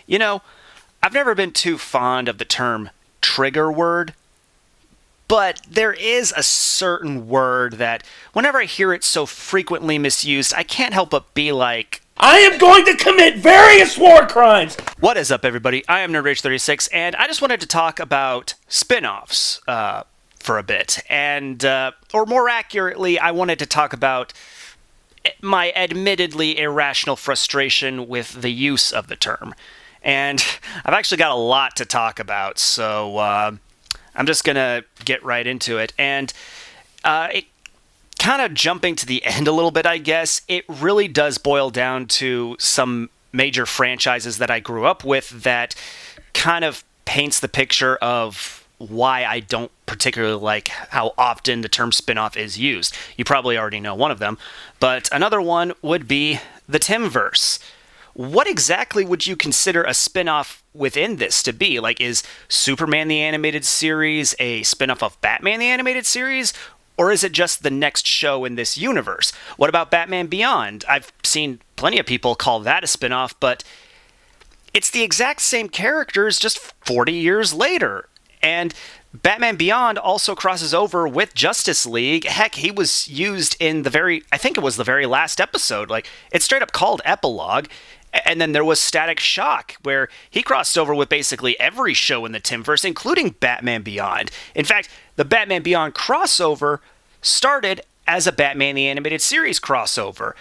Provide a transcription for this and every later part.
You know, I've never been too fond of the term trigger word, but there is a certain word that, whenever I hear it so frequently misused, I can't help but be like, I am going to commit various war crimes! What is up, everybody? I am NerdRage36, and I just wanted to talk about spin-offs for a bit. And, or more accurately, I wanted to talk about my admittedly irrational frustration with the use of the term. And I've actually got a lot to talk about, so I'm just going to get right into it. And it kind of jumping to the end a little bit, I guess, it really does boil down to some major franchises that I grew up with that kind of paints the picture of why I don't particularly like how often the term spin-off is used. You probably already know one of them, but another one would be the Timverse. What exactly would you consider a spin-off within this to be? Like, is Superman the Animated Series a spin-off of Batman the Animated Series? Or is it just the next show in this universe? What about Batman Beyond? I've seen plenty of people call that a spin-off, but it's the exact same characters just 40 years later. And Batman Beyond also crosses over with Justice League. Heck, he was used in I think it was the very last episode. Like, it's straight up called Epilogue. And then there was Static Shock, where he crossed over with basically every show in the Timverse, including Batman Beyond. In fact, the Batman Beyond crossover started as a Batman the Animated Series crossover.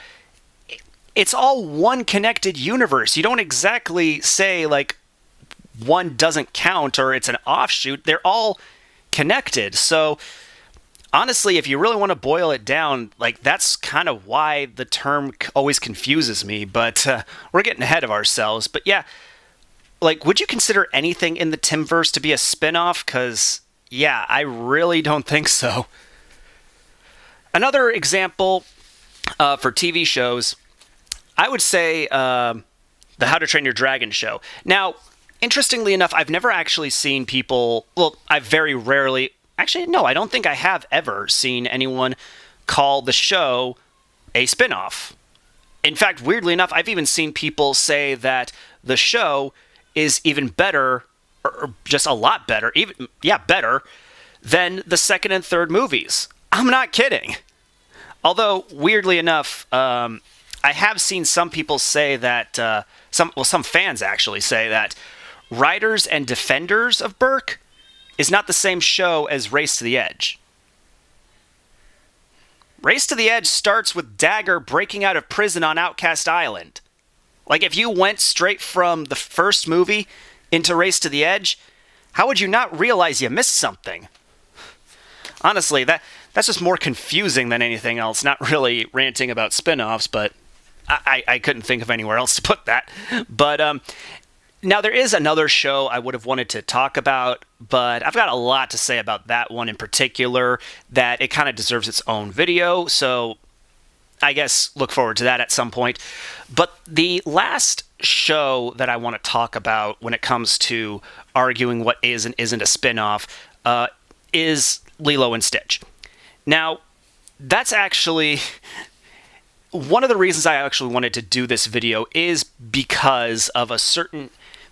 It's all one connected universe. You don't exactly say, like, one doesn't count or it's an offshoot. They're all connected. So honestly, if you really want to boil it down, like, that's kind of why the term always confuses me, but we're getting ahead of ourselves. But yeah, like, would you consider anything in the Timverse to be a spin-off? Because, yeah, I really don't think so. Another example for TV shows, I would say the How to Train Your Dragon show. Now, interestingly enough, I've never actually seen people, well, I very rarely, actually, no, I don't think I have ever seen anyone call the show a spin-off. In fact, weirdly enough, I've even seen people say that the show is even better, or just a lot better, better than the second and third movies. I'm not kidding. Although, weirdly enough, I have seen some people say that, some fans actually say that Riders and Defenders of Berk is not the same show as Race to the Edge. Race to the Edge starts with Dagger breaking out of prison on Outcast Island. Like, if you went straight from the first movie into Race to the Edge, how would you not realize you missed something? Honestly, that's just more confusing than anything else. Not really ranting about spin-offs, but I couldn't think of anywhere else to put that. But now, there is another show I would have wanted to talk about, but I've got a lot to say about that one in particular, that it kind of deserves its own video, so I guess look forward to that at some point. But the last show that I want to talk about when it comes to arguing what is and isn't a spin-off is Lilo and Stitch. Now, that's actually one of the reasons I actually wanted to do this video is because of a certain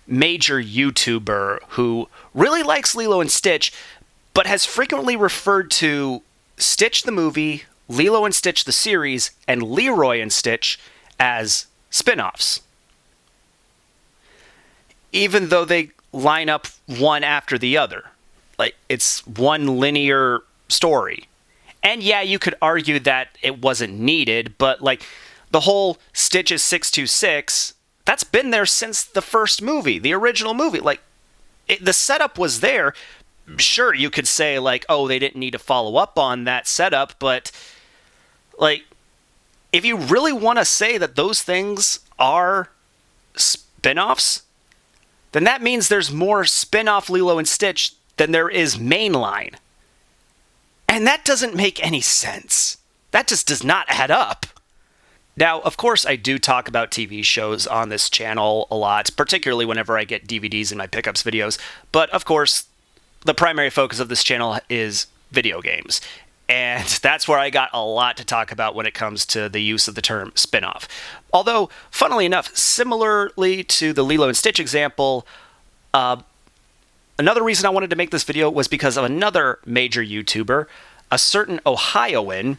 major YouTuber who really likes Lilo and Stitch, but has frequently referred to Stitch the movie, Lilo and Stitch the series, and Leroy and Stitch as spin-offs. Even though they line up one after the other. Like, it's one linear story. And yeah, you could argue that it wasn't needed, but like, the whole Stitch is 626, that's been there since the first movie, the original movie. Like, the setup was there. Sure, you could say, like, oh, they didn't need to follow up on that setup, but, like, if you really want to say that those things are spin-offs, then that means there's more spin-off Lilo and Stitch than there is mainline. And that doesn't make any sense. That just does not add up. Now, of course, I do talk about TV shows on this channel a lot, particularly whenever I get DVDs in my pickups videos. But, of course, the primary focus of this channel is video games. And that's where I got a lot to talk about when it comes to the use of the term spin-off. Although, funnily enough, similarly to the Lilo and Stitch example, another reason I wanted to make this video was because of another major YouTuber, a certain Ohioan,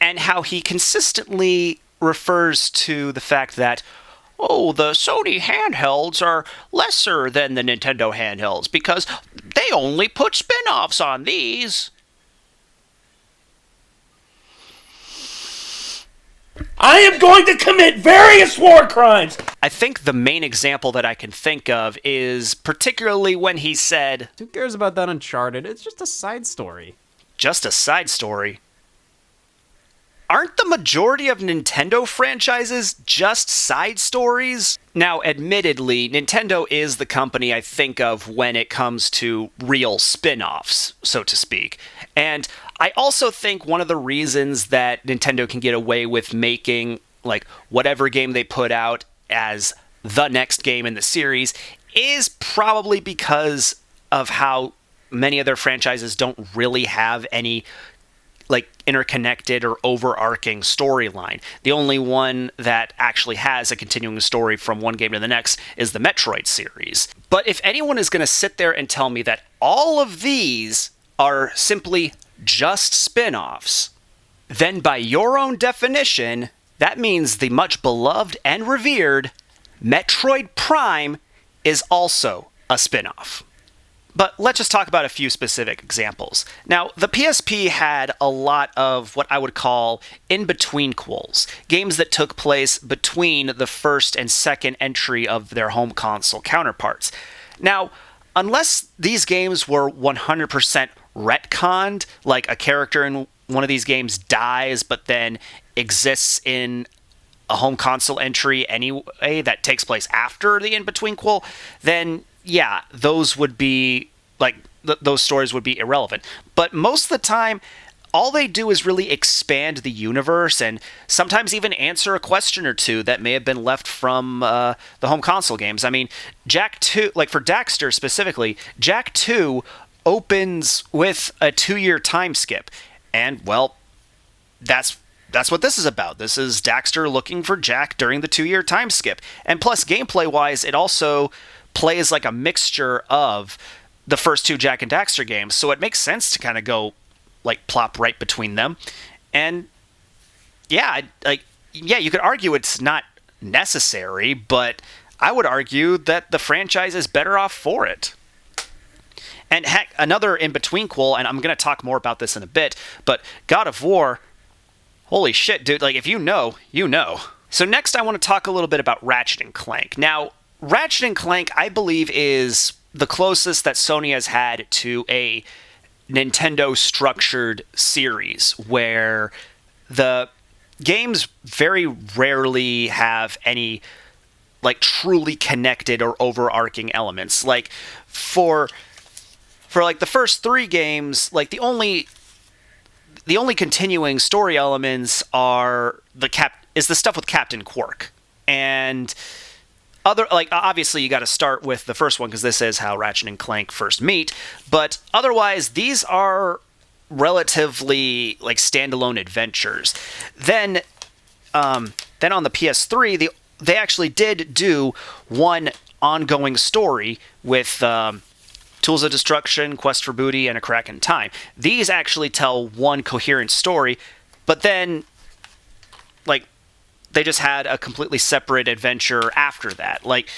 and how he consistently refers to the fact that, oh, the Sony handhelds are lesser than the Nintendo handhelds because they only put spin-offs on these. I am going to commit various war crimes! I think the main example that I can think of is particularly when he said, Who cares about that Uncharted? It's just a side story. just a side story. Aren't the majority of Nintendo franchises just side stories? Now, admittedly, Nintendo is the company I think of when it comes to real spin-offs, so to speak. And I also think one of the reasons that Nintendo can get away with making, like, whatever game they put out as the next game in the series is probably because of how many of their franchises don't really have any like interconnected or overarching storyline. The only one that actually has a continuing story from one game to the next is the Metroid series. But if anyone is going to sit there and tell me that all of these are simply just spin-offs, then by your own definition, that means the much beloved and revered Metroid Prime is also a spin-off. But let's just talk about a few specific examples. Now, the PSP had a lot of what I would call in-between-quels, games that took place between the first and second entry of their home console counterparts. Now, unless these games were 100% retconned, like a character in one of these games dies but then exists in a home console entry anyway that takes place after the in-between-quel, then yeah, those would be, like, those stories would be irrelevant. But most of the time, all they do is really expand the universe and sometimes even answer a question or two that may have been left from the home console games. I mean, Jak 2, like for Daxter specifically, Jak 2 opens with a 2-year time skip. And, well, that's what this is about. This is Daxter looking for Jak during the 2-year time skip. And plus, gameplay-wise, it also plays like a mixture of the first two Jak and Daxter games, so it makes sense to kind of go, like, plop right between them. And, yeah, you could argue it's not necessary, but I would argue that the franchise is better off for it. And heck, another in-between-quel, and I'm going to talk more about this in a bit, but God of War, holy shit, dude, like, if you know, you know. So next I want to talk a little bit about Ratchet & Clank. Now, Ratchet & Clank, I believe, is the closest that Sony has had to a Nintendo-structured series, where the games very rarely have any, like, truly connected or overarching elements. Like, for like, the first 3 games, like, the only continuing story elements are the stuff with Captain Quark. And obviously you got to start with the first one because this is how Ratchet and Clank first meet, but otherwise these are relatively like standalone adventures. Then on the PS3, they actually did do one ongoing story with Tools of Destruction, Quest for Booty, and A Crack in Time. These actually tell one coherent story, but then, like, they just had a completely separate adventure after that. Like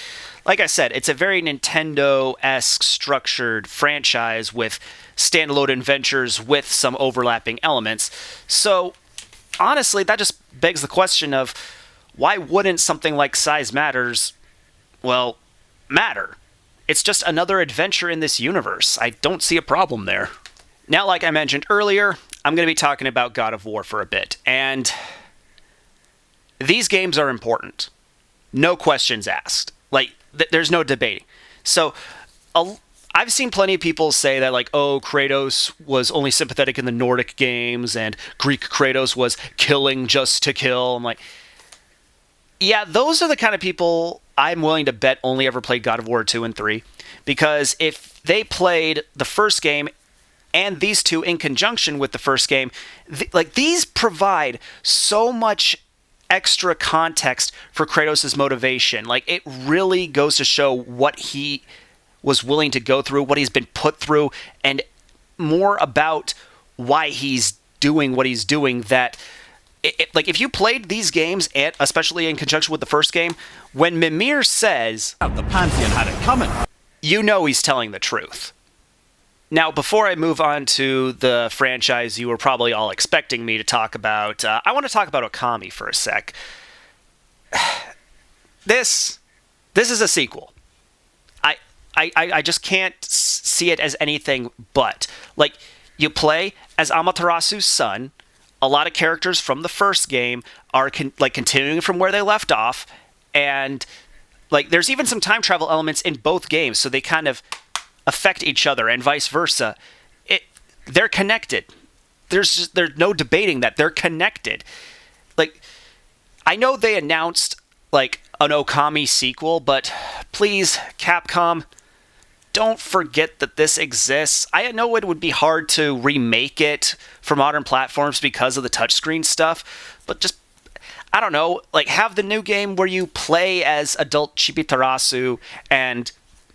I said, it's a very Nintendo-esque structured franchise with standalone adventures with some overlapping elements. So, honestly, that just begs the question of, why wouldn't something like Size Matters, well, matter? It's just another adventure in this universe. I don't see a problem there. Now, like I mentioned earlier, I'm going to be talking about God of War for a bit, and these games are important. No questions asked. Like, there's no debating. So, I've seen plenty of people say that, like, oh, Kratos was only sympathetic in the Nordic games, and Greek Kratos was killing just to kill. I'm like, yeah, those are the kind of people I'm willing to bet only ever played God of War 2 and 3. Because if they played the first game and these two in conjunction with the first game, like these provide so much extra context for Kratos' motivation. Like it really goes to show what he was willing to go through, what he's been put through, and more about why he's doing what he's doing. That like if you played these games, and especially in conjunction with the first game, when Mimir says The Pantheon had it coming. you know he's telling the truth. Now, before I move on to the franchise you were probably all expecting me to talk about, I want to talk about Okami for a sec. This is a sequel. I just can't see it as anything but. Like, you play as Amaterasu's son. A lot of characters from the first game are continuing from where they left off, and like there's even some time travel elements in both games, so they kind of affect each other and vice versa. They're connected. There's no debating that they're connected. Like, I know they announced like an Okami sequel, but please, Capcom, don't forget that this exists. I know it would be hard to remake it for modern platforms because of the touchscreen stuff, but just, I don't know, like have the new game where you play as adult Chibitarasu and,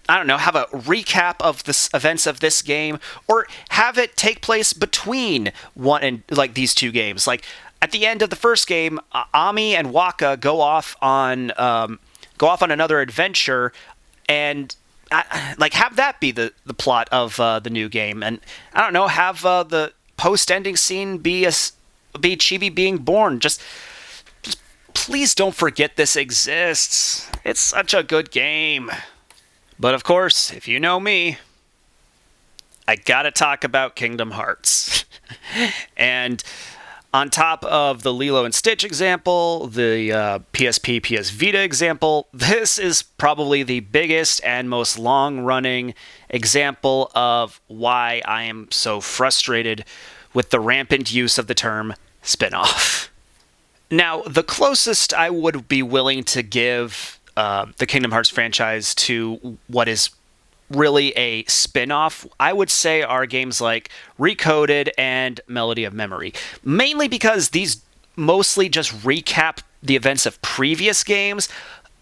I don't know, have a recap of the events of this game, or have it take place between one and like these two games. Like at the end of the first game, Ami and Waka go off on another adventure, and like have that be the plot of the new game, and I don't know, have the post-ending scene be Chibi being born. Just please don't forget this exists. It's such a good game. But of course, if you know me, I gotta talk about Kingdom Hearts. And on top of the Lilo and Stitch example, the PSP, PS Vita example, this is probably the biggest and most long-running example of why I am so frustrated with the rampant use of the term spin-off. Now, the closest I would be willing to give the Kingdom Hearts franchise to what is really a spin-off, I would say, are games like Recoded and Melody of Memory. Mainly because these mostly just recap the events of previous games,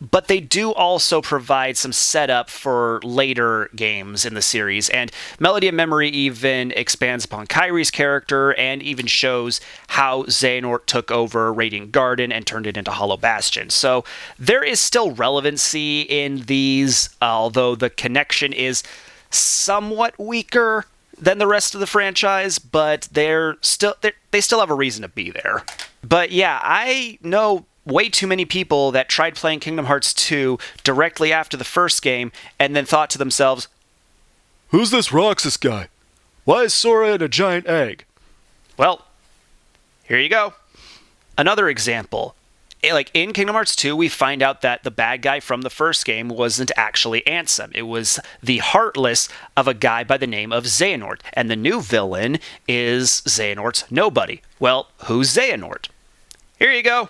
but they do also provide some setup for later games in the series. And Melody of Memory even expands upon Kairi's character and even shows how Xehanort took over Radiant Garden and turned it into Hollow Bastion. So there is still relevancy in these, although the connection is somewhat weaker than the rest of the franchise, but they still have a reason to be there. But yeah, I know way too many people that tried playing Kingdom Hearts 2 directly after the first game and then thought to themselves, "Who's this Roxas guy? Why is Sora in a giant egg?" Well, here you go. Another example. Like in Kingdom Hearts 2, we find out that the bad guy from the first game wasn't actually Ansem. It was the Heartless of a guy by the name of Xehanort. And the new villain is Xehanort's nobody. Well, who's Xehanort? Here you go.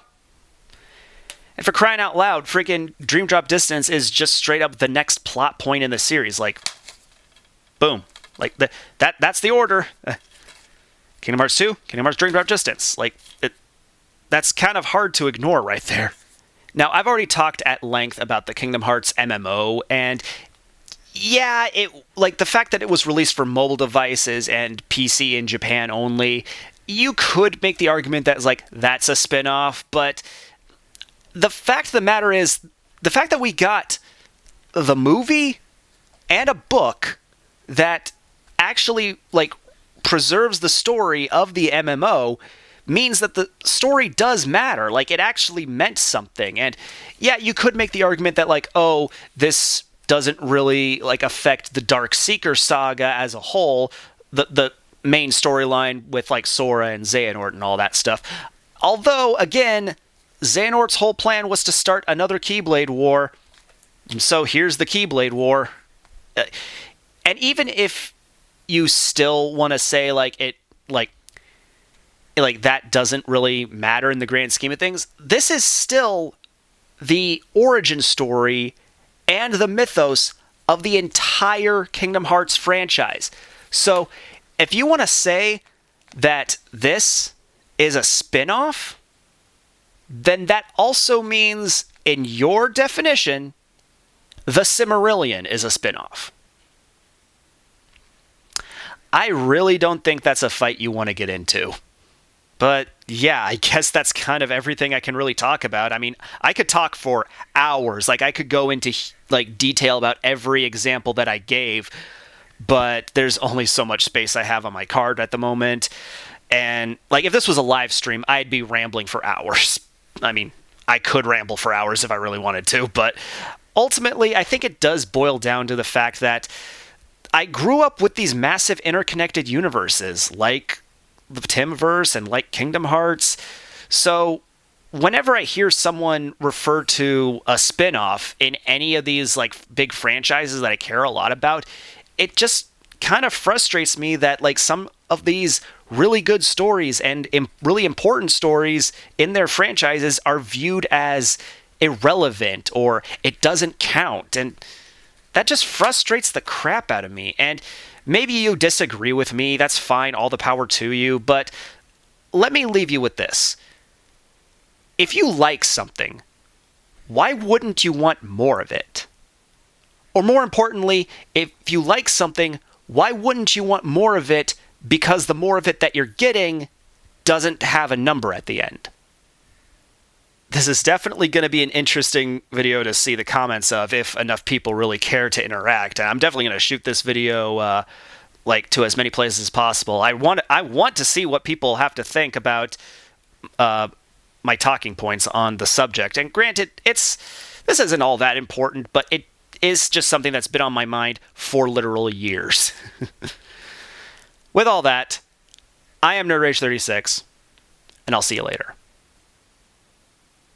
And for crying out loud, freaking Dream Drop Distance is just straight up the next plot point in the series. Like, boom. Like, that's the order. Kingdom Hearts 2, Kingdom Hearts Dream Drop Distance. Like, that's kind of hard to ignore right there. Now, I've already talked at length about the Kingdom Hearts MMO, and yeah, like the fact that it was released for mobile devices and PC in Japan only, you could make the argument that like that's a spin-off, but the fact of the matter is, the fact that we got the movie and a book that actually like preserves the story of the MMO means that the story does matter. Like, it actually meant something. And yeah, you could make the argument that like, oh, this doesn't really like affect the Dark Seeker saga as a whole, the main storyline with like Sora and Xehanort and all that stuff. Although, again, Xehanort's whole plan was to start another Keyblade War. And so here's the Keyblade War. And even if you still want to say like it like that doesn't really matter in the grand scheme of things, this is still the origin story and the mythos of the entire Kingdom Hearts franchise. So if you want to say that this is a spin-off, then that also means, in your definition, The Silmarillion is a spin-off. I really don't think that's a fight you want to get into. But yeah, I guess that's kind of everything I can really talk about. I mean, I could talk for hours. Like, I could go into like detail about every example that I gave, but there's only so much space I have on my card at the moment. And like, if this was a live stream, I'd be rambling for hours. I mean, I could ramble for hours if I really wanted to, but ultimately, I think it does boil down to the fact that I grew up with these massive interconnected universes, like the Timverse and like Kingdom Hearts. So whenever I hear someone refer to a spin-off in any of these like big franchises that I care a lot about, it just kind of frustrates me that like some of these really good stories and really important stories in their franchises are viewed as irrelevant or it doesn't count. And that just frustrates the crap out of me. And maybe you disagree with me. That's fine. All the power to you. But let me leave you with this. If you like something, why wouldn't you want more of it? Or more importantly, if you like something, why wouldn't you want more of it because the more of it that you're getting doesn't have a number at the end? This is definitely going to be an interesting video to see the comments of if enough people really care to interact. I'm definitely going to shoot this video like to as many places as possible. I want to see what people have to think about my talking points on the subject. And granted, this isn't all that important, but it is just something that's been on my mind for literal years. With all that, I am NerdRage36, and I'll see you later.